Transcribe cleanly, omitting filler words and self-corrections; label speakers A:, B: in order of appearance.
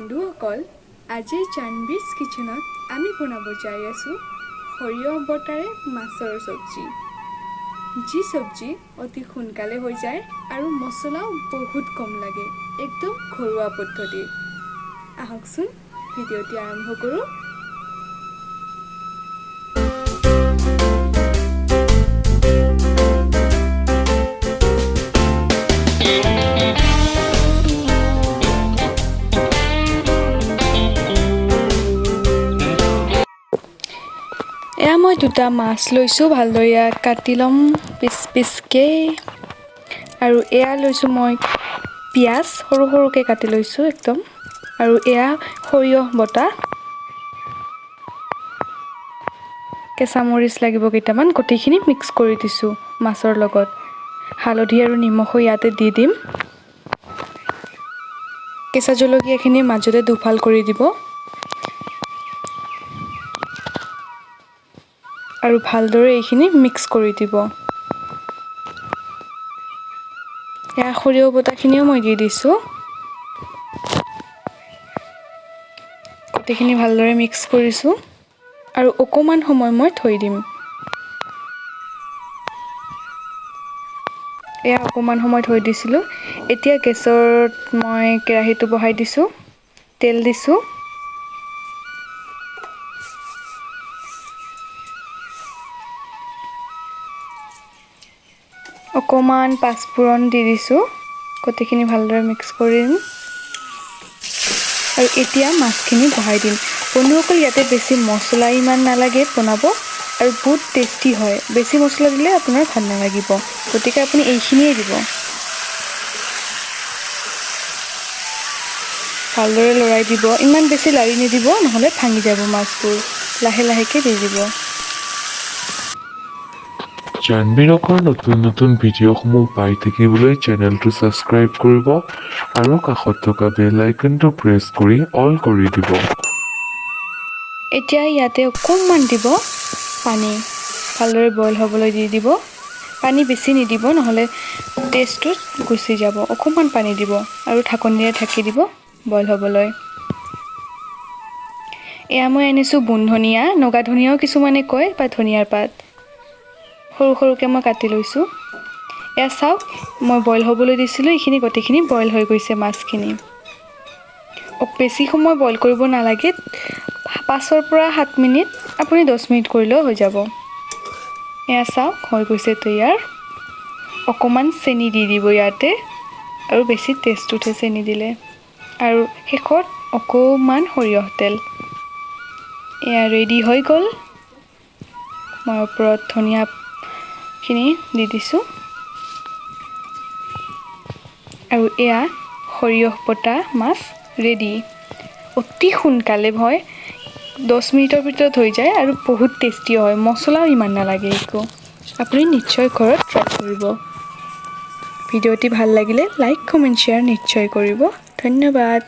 A: বন্ধুসকল, আজি জানবীজ কিচেনত আমি বনাব যাই আছোঁ সৰিয়হ বটাৰে মাছৰ চব্জি। যি চব্জি অতি সোনকালে হৈ যায় আৰু মছলাও বহুত কম লাগে, একদম ঘৰুৱা পদ্ধতি। আহকচোন ভিডিঅ'টি আৰম্ভ কৰোঁ। এয়া মই দুটা মাছ লৈছোঁ, ভালদৰে কাটি ল'ম পিচ পিচকৈ। আৰু এয়া লৈছোঁ মই পিঁয়াজ, সৰু সৰুকৈ কাটি লৈছোঁ একদম। আৰু এয়া সৰিয়হ বটা, কেঁচা মৰিচ লাগিব কেইটামান, গোটেইখিনি মিক্স কৰি দিছোঁ মাছৰ লগত। হালধি আৰু নিমখো ইয়াতে দি দিম। কেঁচা জলকীয়াখিনি মাজতে দুফাল কৰি দিব আৰু ভালদৰে এইখিনি মিক্স কৰি দিব। এয়া সৰিয়হ বটাখিনিও মই দি দিছোঁ। গোটেইখিনি ভালদৰে মিক্স কৰিছোঁ আৰু অকণমান সময় মই থৈ দিম। এয়া অকণমান সময় থৈ দিছিলোঁ। এতিয়া গেছত মই কেৰাহীটো বহাই দিছোঁ, তেল দিছোঁ। অকণমান পাঁচফোৰণ দি দিছোঁ, গোটেইখিনি ভালদৰে মিক্স কৰিম। আৰু এতিয়া মাছখিনি বহাই দিম। বন্ধুসকল, ইয়াতে বেছি মছলা ইমান নালাগে বনাব আৰু বহুত টেষ্টি হয়। বেছি মছলা দিলে আপোনাৰ ভাল নালাগিব, গতিকে আপুনি এইখিনিয়ে দিব। ভালদৰে লৰাই দিব, ইমান বেছি লাৰি নিদিব, নহ'লে ভাঙি যাব মাছবোৰ। লাহে লাহেকৈ দি দিব।
B: জানবীৰকৰ নতুন নতুন ভিডিঅ'সমূহ পাই থাকিবলৈ চেনেলটো ছাবস্ক্ৰাইব কৰিব আৰু কাষত থকা বেল আইকনটো প্ৰেছ কৰি অল কৰি দিব।
A: এতিয়া ইয়াতে অকণমান দিব পানী, ভালদৰে বইল হ'বলৈ দি দিব। পানী বেছি নিদিব, নহ'লে টেষ্টটো গুচি যাব। অকণমান পানী দিব আৰু ঢাকনিৰে ঢাকি দিব বইল হ'বলৈ। এয়া মই আনিছোঁ বুন ধনিয়া, নগা ধনিয়াও কিছুমানে কয়, বা ধনিয়াৰ পাত। সৰু সৰুকৈ মই কাটি লৈছোঁ। এয়া চাওক, মই বইল হ'বলৈ দিছিলোঁ, এইখিনি গোটেইখিনি বইল হৈ গৈছে মাছখিনি। বেছি সময় বইল কৰিব নালাগে, 5 পৰা 7 মিনিট, আপুনি 10 মিনিট কৰিলেও হৈ যাব। এয়া চাওক, হৈ গৈছে তৈয়াৰ। অকণমান চেনি দি দিব ইয়াতে, আৰু বেছি টেষ্ট উঠে চেনি দিলে। আৰু শেষত অকণমান সৰিয়হ তেল। এয়া ৰেডি হৈ গ'ল। মই ওপৰত ধনিয়াখিনি দি দিছোঁ। আৰু এয়া সৰিয়হ বটা মাছ ৰেডি। অতি সোনকালে হয়, 10 মিনিটৰ ভিতৰত হৈ যায় আৰু বহুত টেষ্টি হয়। মছলাও ইমান নালাগে একো। আপুনি নিশ্চয় ঘৰত ট্ৰাই কৰিব। ভিডিঅ'টি ভাল লাগিলে লাইক, কমেণ্ট, শ্বেয়াৰ নিশ্চয় কৰিব। ধন্যবাদ।